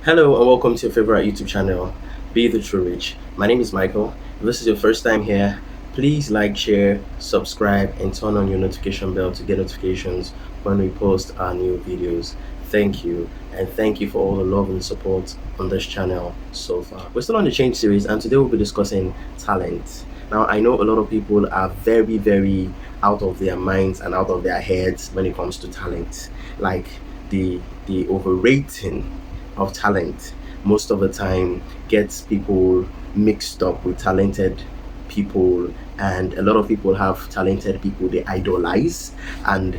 Hello and welcome to your favorite YouTube channel, Be the True Rich. My name is Michael. If this is your first time here, please like, share, subscribe, and turn on your notification bell to get notifications when we post our new videos. Thank you, and thank you for all the love and support on this channel so far. We're still on the change series, and today we'll be discussing talent. Now, I know a lot of people are very out of their minds and out of their heads when it comes to talent. Like the overrating of talent most of the time gets people mixed up with talented people, and a lot of people have talented people they idolize, and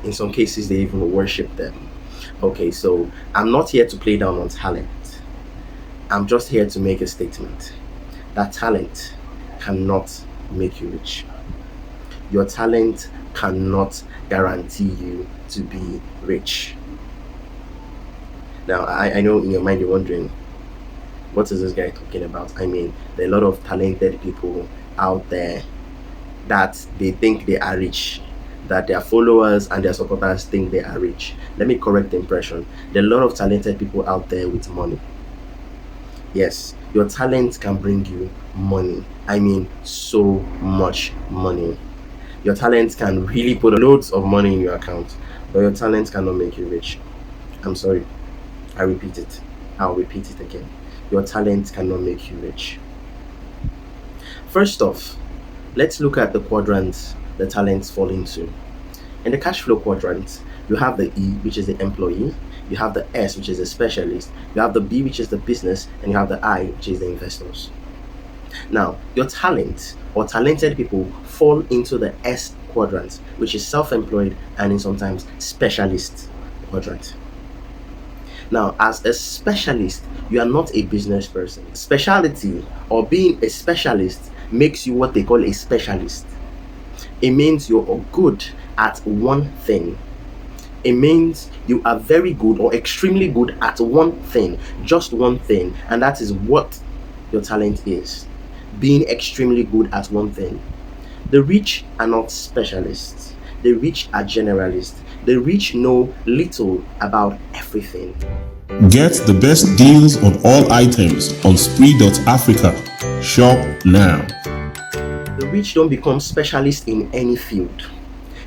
in some cases they even worship them. Okay, so I'm not here to play down on talent. I'm just here to make a statement that talent cannot make you rich. Your talent cannot guarantee you to be rich. Now, I know in your mind you're wondering, what is this guy talking about? I mean, there are a lot of talented people out there that they think they are rich, that their followers and their supporters think they are rich. Let me correct the impression. There are a lot of talented people out there with money. Yes, your talent can bring you money. I mean, so much money. Your talent can really put loads of money in your account, but your talent cannot make you rich. I'm sorry. I repeat it. I'll repeat it again. Your talent cannot make you rich. First off, let's look at the quadrants the talents fall into. In the cash flow quadrant, you have the E, which is the employee, you have the S, which is the specialist, you have the B, which is the business, and you have the I, which is the investors. Now, your talent or talented people fall into the S quadrant, which is self-employed and in sometimes specialist quadrant. Now, as a specialist, you are not a business person. Speciality or being a specialist makes you what they call a specialist. It means you're good at one thing. It means you are very good or extremely good at one thing, just one thing, and that is what your talent is. Being extremely good at one thing. The rich are not specialists. The rich are generalists. The rich know little about everything. Get the best deals on all items on spree.africa. Shop now. The rich don't become specialists in any field.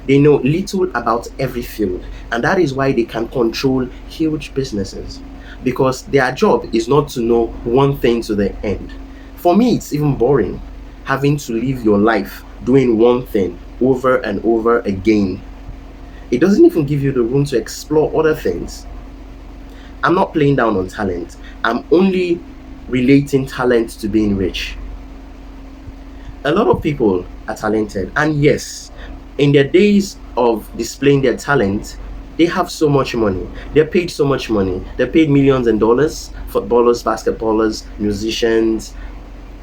They know little about every field, and that is why they can control huge businesses, because their job is not to know one thing to the end. For me, it's even boring having to live your life doing one thing over and over again. It doesn't even give you the room to explore other things. I'm not playing down on talent. I'm only relating talent to being rich. A lot of people are talented, and yes, in their days of displaying their talent, they have so much money. They're paid so much money. They're paid millions in dollars. Footballers, basketballers, musicians,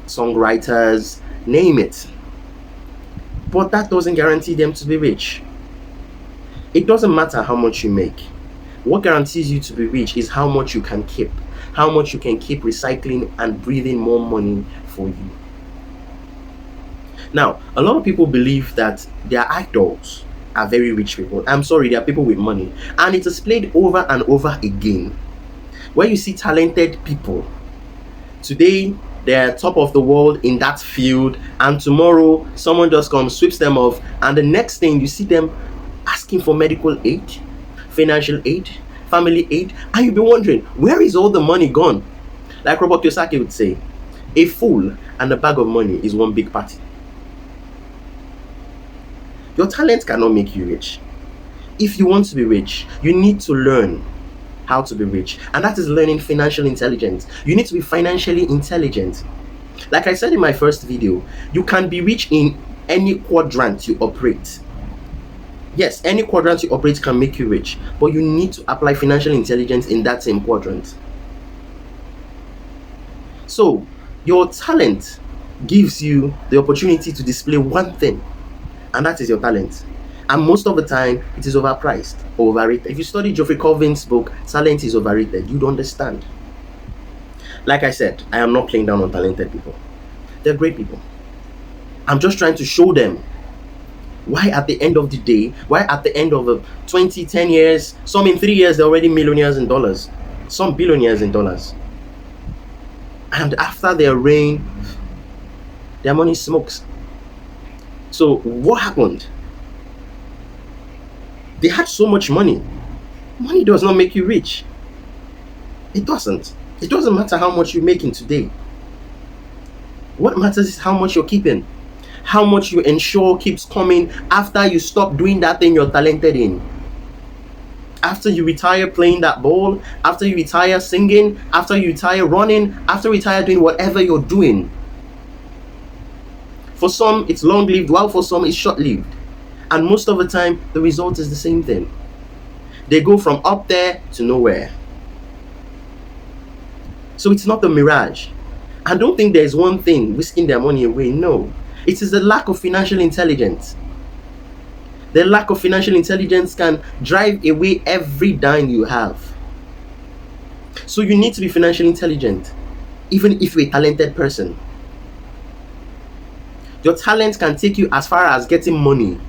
songwriters, name it. But that doesn't guarantee them to be rich. It doesn't matter how much you make. What guarantees you to be rich is how much you can keep, how much you can keep recycling and breathing more money for you. Now, a lot of people believe that their idols are very rich people. I'm sorry, they are people with money. And it is played over and over again. Where you see talented people, today they're top of the world in that field, and tomorrow someone just comes, sweeps them off, and the next thing you see them asking for medical aid, financial aid, family aid, and you'll be wondering, where is all the money gone? Like Robert Kiyosaki would say, a fool and a bag of money is one big party. Your talent cannot make you rich. If you want to be rich, you need to learn how to be rich, and that is learning financial intelligence. You need to be financially intelligent. Like I said in my first video, you can be rich in any quadrant you operate. Yes, any quadrant you operate can make you rich, but you need to apply financial intelligence in that same quadrant. So, your talent gives you the opportunity to display one thing, and that is your talent. And most of the time, it is overpriced or overrated. If you study Geoffrey Colvin's book, Talent is Overrated, you'd understand. Like I said, I am not playing down on talented people. They're great people. I'm just trying to show them why at the end of the day, why at the end of 20, 10 years, some in 3 years, they're already millionaires in dollars. some billionaires in dollars. And after their reign, their money smokes. So what happened? They had so much money. Money does not make you rich. It doesn't. It doesn't matter how much you're making today. What matters is how much you're keeping. How much you ensure keeps coming after you stop doing that thing you're talented in. After you retire playing that ball, after you retire singing, after you retire running, after you retire doing whatever you're doing. For some, it's long-lived, while for some, it's short-lived. And most of the time, the result is the same thing. They go from up there to nowhere. So it's not the mirage. I don't think there's one thing whisking their money away. No. It is the lack of financial intelligence. The lack of financial intelligence can drive away every dime you have. So you need to be financially intelligent, even if you're a talented person. Your talent can take you as far as getting money.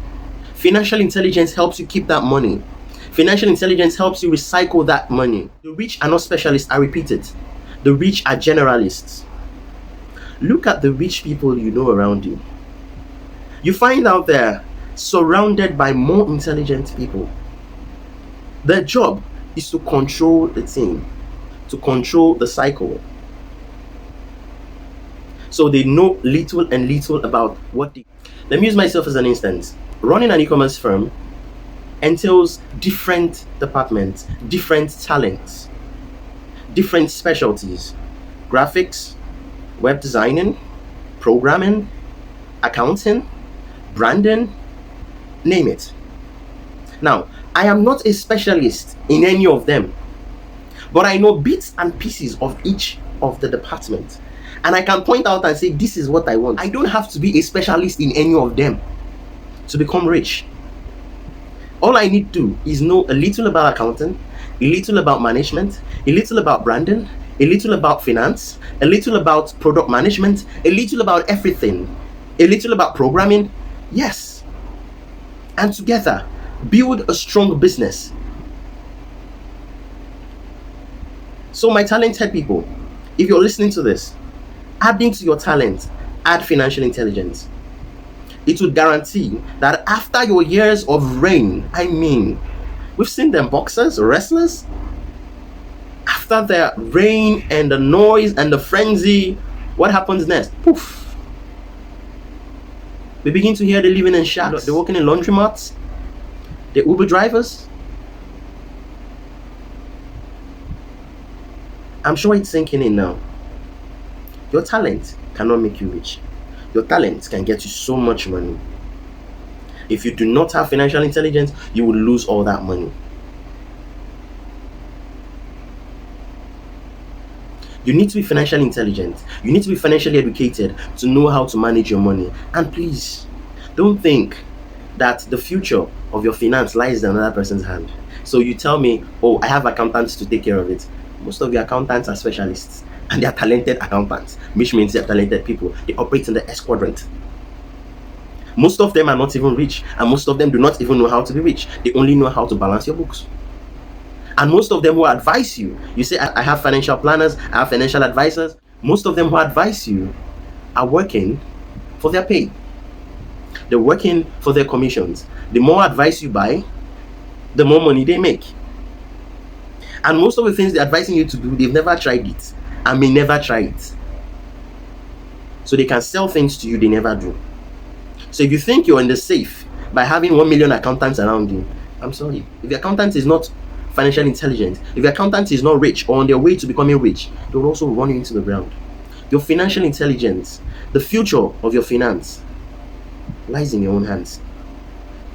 Financial intelligence helps you keep that money. Financial intelligence helps you recycle that money. The rich are not specialists, I repeat it. The rich are generalists. Look at the rich people you know around you. You find out they're surrounded by more intelligent people. Their job is to control the team, to control the cycle. So they know little and little about what they... Let me use myself as an instance. Running an e-commerce firm entails different departments, different talents, different specialties. Graphics, web designing, programming, accounting, branding, name it. Now, I am not a specialist in any of them, but I know bits and pieces of each of the departments. And I can point out and say, this is what I want. I don't have to be a specialist in any of them to become rich. All I need to do is know a little about accounting, a little about management, a little about branding, a little about finance, a little about product management, a little about everything, a little about programming. Yes. And together, build a strong business. So my talented people, if you're listening to this, adding to your talent, add financial intelligence. It will guarantee that after your years of reign, I mean, we've seen them boxers, wrestlers, after their reign and the noise and the frenzy, what happens next? Poof. We begin to hear the living in shacks. They're working in laundromats. They're Uber drivers. I'm sure it's sinking in now. Your talent cannot make you rich. Your talent can get you so much money. If you do not have financial intelligence, you will lose all that money. You need to be financially intelligent. You need to be financially educated to know how to manage your money. And please, don't think that the future of your finance lies in another person's hand. So you tell me, oh, I have accountants to take care of it. Most of your accountants are specialists. And they are talented accountants, which means they are talented people. They operate in the S quadrant. Most of them are not even rich, and most of them do not even know how to be rich. They only know how to balance your books. And most of them who advise you, you say, I have financial planners, I have financial advisors. Most of them who advise you are working for their pay. They're working for their commissions. The more advice you buy, the more money they make. And most of the things they're advising you to do, they've never tried it and may never try it. So they can sell things to you they never do. So if you think you're in the safe by having 1 million accountants around you, I'm sorry. If your accountant is not financially intelligent, if your accountant is not rich or on their way to becoming rich, they will also run you into the ground. Your financial intelligence, the future of your finance, lies in your own hands.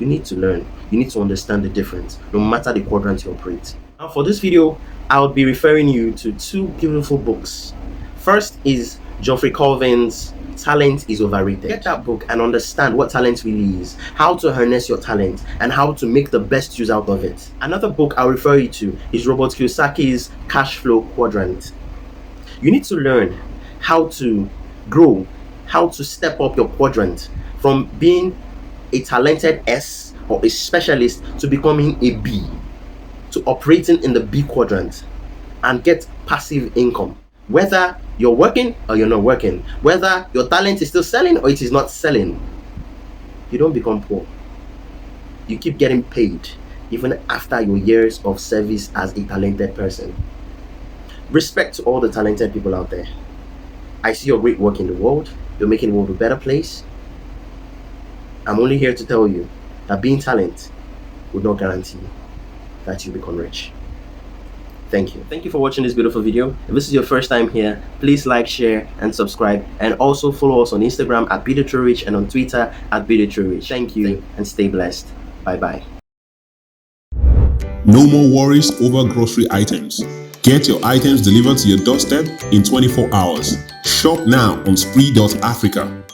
You need to learn. You need to understand the difference, no matter the quadrant you operate. Now for this video, I'll be referring you to two beautiful books. First is Geoffrey Colvin's Talent is Overrated. Get that book and understand what talent really is, how to harness your talent, and how to make the best use out of it. Another book I'll refer you to is Robert Kiyosaki's Cash Flow Quadrant. You need to learn how to grow, how to step up your quadrant from being a talented S or a specialist to becoming a B, to operating in the B quadrant. and get passive income. Whether you're working or you're not working, whether your talent is still selling or it is not selling, you don't become poor. You keep getting paid even after your years of service as a talented person. Respect to all the talented people out there. I see your great work in the world. You're making the world a better place. I'm only here to tell you that being talented would not guarantee that you become rich. Thank you. Thank you for watching this beautiful video. If this is your first time here, please like, share, and subscribe. And also follow us on Instagram at BeTheTrueRich and on Twitter at BeTheTrueRich. Thank you and stay blessed. Bye-bye. No more worries over grocery items. Get your items delivered to your doorstep in 24 hours. Shop now on Spree.Africa.